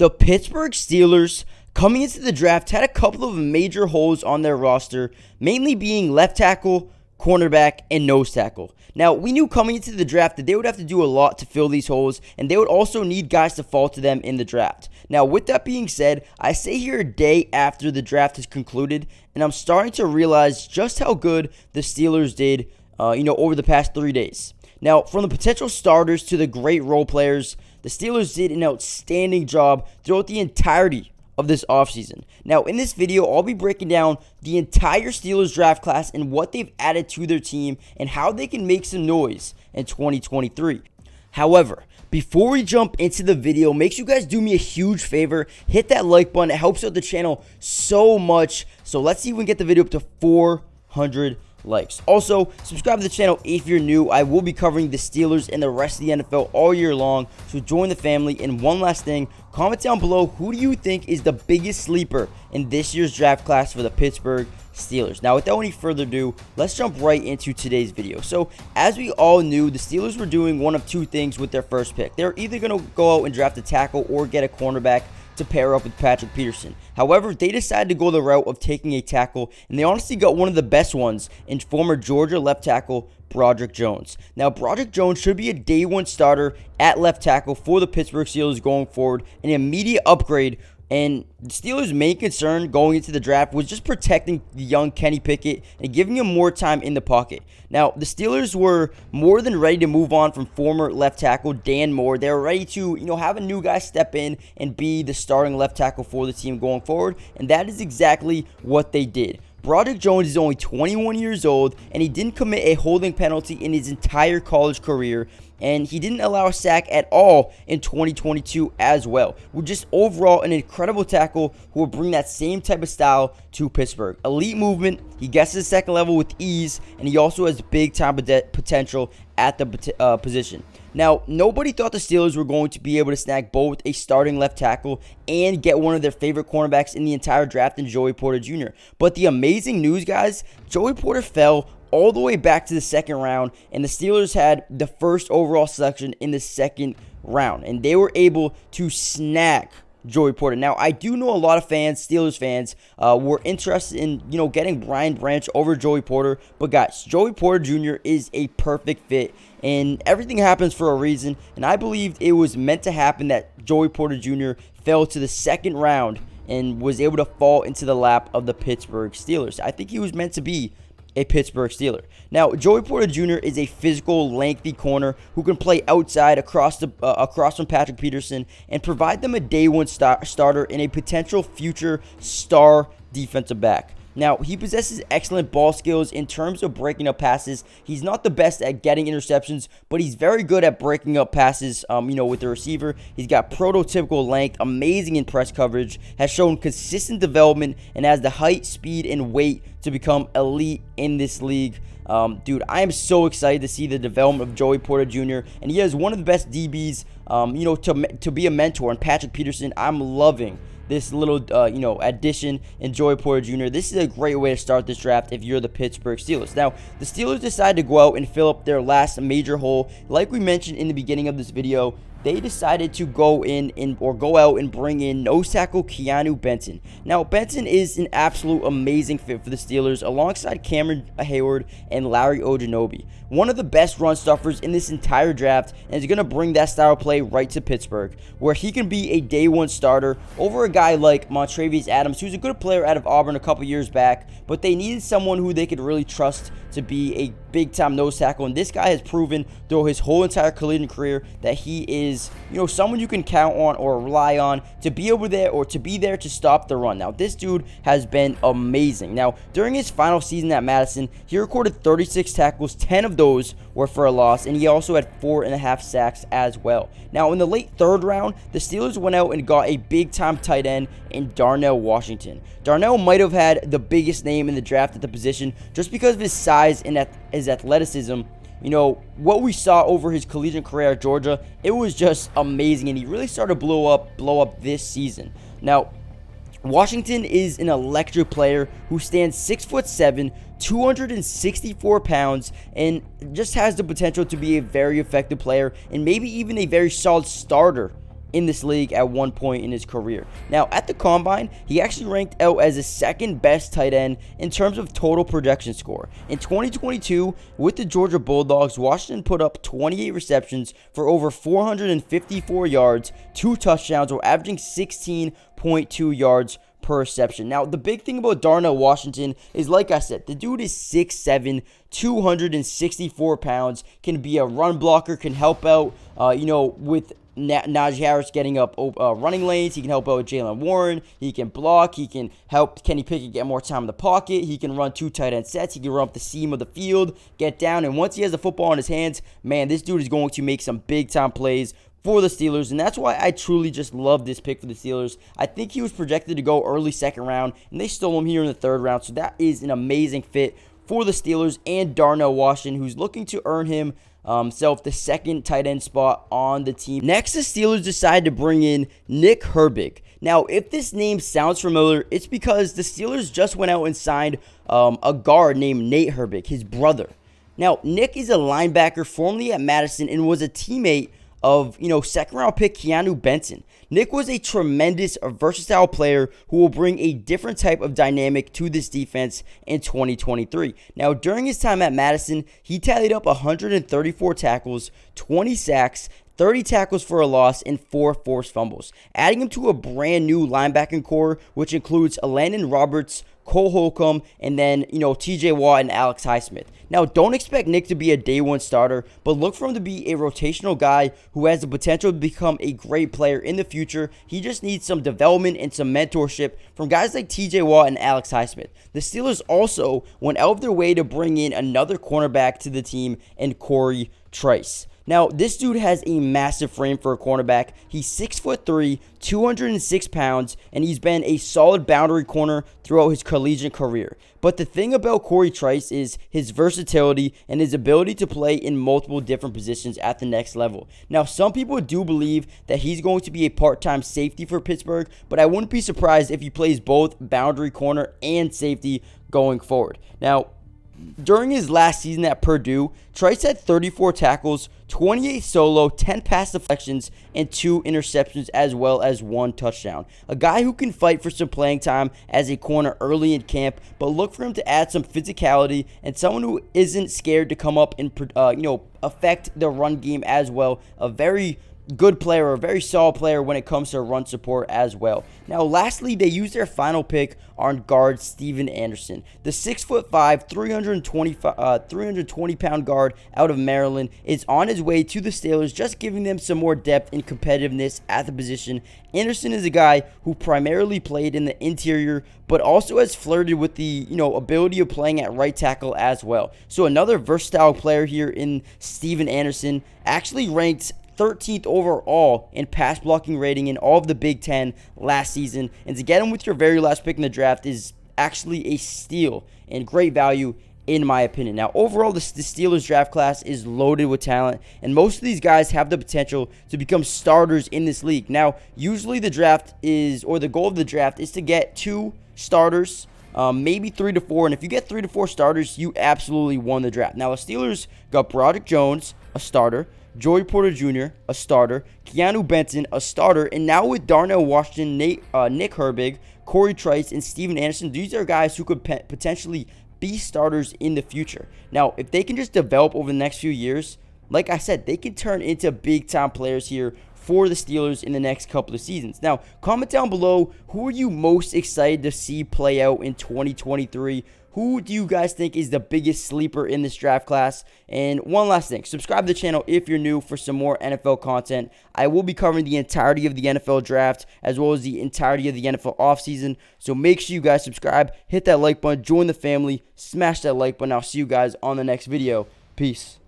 The Pittsburgh Steelers, coming into the draft, had a couple of major holes on their roster, mainly being left tackle, cornerback, and nose tackle. Now, we knew coming into the draft that they would have to do a lot to fill these holes, and they would also need guys to fall to them in the draft. Now, with that being said, I say here a day after the draft has concluded, and I'm starting to realize just how good the Steelers did, over the past 3 days. Now, from the potential starters to the great role players, the Steelers did an outstanding job throughout the entirety of this offseason. Now, in this video, I'll be breaking down the entire Steelers draft class and what they've added to their team and how they can make some noise in 2023. However, before we jump into the video, make sure you guys do me a huge favor. Hit that like button. It helps out the channel so much. So let's see if we can get the video up to 400 likes. Also, subscribe to the channel if you're new. I will be covering the Steelers and the rest of the NFL all year long, so join the family. And one last thing, comment down below, who do you think is the biggest sleeper in this year's draft class for the Pittsburgh Steelers? Now, without any further ado, let's jump right into today's video. So, as we all knew, the Steelers were doing one of two things with their first pick. They're either going to go out and draft a tackle or get a cornerback to pair up with Patrick Peterson. However, they decided to go the route of taking a tackle, and they honestly got one of the best ones in former Georgia left tackle Broderick Jones. Now, Broderick Jones should be a day one starter at left tackle for the Pittsburgh Steelers going forward, an immediate upgrade. And the Steelers' main concern going into the draft was just protecting the young Kenny Pickett and giving him more time in the pocket. Now, the Steelers were more than ready to move on from former left tackle Dan Moore. They were ready to, have a new guy step in and be the starting left tackle for the team going forward, and that is exactly what they did. Broderick Jones is only 21 years old, and he didn't commit a holding penalty in his entire college career, and he didn't allow a sack at all in 2022 as well. We're just overall an incredible tackle who will bring that same type of style to Pittsburgh. Elite movement, he gets to the second level with ease, and he also has big time potential at the position. Now, nobody thought the Steelers were going to be able to snag both a starting left tackle and get one of their favorite cornerbacks in the entire draft in Joey Porter Jr. But the amazing news, guys, Joey Porter fell all the way back to the second round, and the Steelers had the first overall selection in the second round, and they were able to snag Joey Porter. Now, I do know a lot of fans, Steelers fans, were interested in, getting Brian Branch over Joey Porter. But guys, Joey Porter Jr. is a perfect fit, and everything happens for a reason. And I believed it was meant to happen that Joey Porter Jr. fell to the second round and was able to fall into the lap of the Pittsburgh Steelers. I think he was meant to be a Pittsburgh Steeler. Now, Joey Porter Jr. is a physical, lengthy corner who can play outside across from Patrick Peterson and provide them a day one starter and a potential future star defensive back. Now, he possesses excellent ball skills in terms of breaking up passes. He's not the best at getting interceptions, but he's very good at breaking up passes, with the receiver. He's got prototypical length, amazing in press coverage, has shown consistent development, and has the height, speed, and weight to become elite in this league. Dude, I am so excited to see the development of Joey Porter Jr., and he has one of the best DBs, to be a mentor. And Patrick Peterson, I'm loving this little, addition in Joey Porter Jr. This is a great way to start this draft if you're the Pittsburgh Steelers. Now, the Steelers decided to go out and fill up their last major hole. Like we mentioned in the beginning of this video, they decided to go out and bring in nose tackle Keanu Benton. Now, Benton is an absolute amazing fit for the Steelers alongside Cameron Hayward and Larry Ogunjobi. One of the best run stuffers in this entire draft, and is going to bring that style of play right to Pittsburgh, where he can be a day one starter over a guy like Montravius Adams, who's a good player out of Auburn a couple years back, but they needed someone who they could really trust to be a big-time nose tackle, and this guy has proven through his whole entire collegiate career that he is, someone you can count on or rely on to be there to stop the run. Now, this dude has been amazing. Now, during his final season at Madison, he recorded 36 tackles, 10 of those were for a loss, and he also had 4.5 sacks as well. Now, in the late third round, the Steelers went out and got a big-time tight end in Darnell Washington. Darnell might have had the biggest name in the draft at the position just because of his size and his athleticism. What we saw over his collegiate career at Georgia, it was just amazing, and he really started to blow up this season. Now, Washington is an electric player who stands 6'7", 264 pounds, and just has the potential to be a very effective player and maybe even a very solid starter in this league at one point in his career. Now, at the Combine, he actually ranked out as the second best tight end in terms of total projection score. In 2022, with the Georgia Bulldogs, Washington put up 28 receptions for over 454 yards, 2 touchdowns, or averaging 16.2 yards per reception. Now, the big thing about Darnell Washington is, like I said, the dude is 6'7", 264 pounds, can be a run blocker, can help out, with Najee Harris getting up running lanes. He can help out with Jaylen Warren. He can block. He can help Kenny Pickett get more time in the pocket. He can run 2 tight end sets. He can run up the seam of the field, get down, and once he has the football in his hands, man, this dude is going to make some big-time plays for the Steelers, and that's why I truly just love this pick for the Steelers. I think he was projected to go early second round, and they stole him here in the third round, so that is an amazing fit for the Steelers and Darnell Washington, who's looking to earn himself the second tight end spot on the team. Next, the Steelers decided to bring in Nick Herbig. Now, if this name sounds familiar, it's because the Steelers just went out and signed a guard named Nate Herbig, his brother. Now, Nick is a linebacker formerly at Madison and was a teammate of, second-round pick Keanu Benton. Nick was a tremendous, versatile player who will bring a different type of dynamic to this defense in 2023. Now, during his time at Madison, he tallied up 134 tackles, 20 sacks, 30 tackles for a loss, and 4 forced fumbles, adding him to a brand new linebacking core, which includes Landon Roberts, Cole Holcomb, and then, TJ Watt and Alex Highsmith. Now, don't expect Nick to be a day one starter, but look for him to be a rotational guy who has the potential to become a great player in the future. He just needs some development and some mentorship from guys like TJ Watt and Alex Highsmith. The Steelers also went out of their way to bring in another cornerback to the team in Corey Trice. Now, this dude has a massive frame for a cornerback. He's 6'3", 206 pounds, and he's been a solid boundary corner throughout his collegiate career. But the thing about Corey Trice is his versatility and his ability to play in multiple different positions at the next level. Now, some people do believe that he's going to be a part-time safety for Pittsburgh, but I wouldn't be surprised if he plays both boundary corner and safety going forward. Now, during his last season at Purdue, Trice had 34 tackles, 28 solo, 10 pass deflections, and 2 interceptions, as well as 1 touchdown. A guy who can fight for some playing time as a corner early in camp, but look for him to add some physicality and someone who isn't scared to come up and affect the run game as well. A very good player, a very solid player when it comes to run support as well. Now, lastly, they used their final pick on guard Steven Anderson. The 6'5", 320-pound guard out of Maryland is on his way to the Steelers, just giving them some more depth and competitiveness at the position. Anderson is a guy who primarily played in the interior, but also has flirted with the ability of playing at right tackle as well. So another versatile player here in Steven Anderson, actually ranked 13th overall in pass blocking rating in all of the Big Ten last season. And to get him with your very last pick in the draft is actually a steal and great value in my opinion. Now, overall, the Steelers draft class is loaded with talent, and most of these guys have the potential to become starters in this league. Now, usually the goal of the draft is to get 2 starters, maybe 3 to 4, and if you get 3 to 4 starters, you absolutely won the draft. Now, the Steelers got Broderick Jones, a starter, Joey Porter Jr., a starter, Keanu Benton, a starter, and now with Darnell Washington, Nick Herbig, Corey Trice, and Steven Anderson, these are guys who could potentially be starters in the future. Now, if they can just develop over the next few years, like I said, they can turn into big-time players here for the Steelers in the next couple of seasons. Now, comment down below, who are you most excited to see play out in 2023? Who do you guys think is the biggest sleeper in this draft class? And one last thing, subscribe to the channel if you're new for some more NFL content. I will be covering the entirety of the NFL draft as well as the entirety of the NFL offseason. So make sure you guys subscribe, hit that like button, join the family, smash that like button. I'll see you guys on the next video. Peace.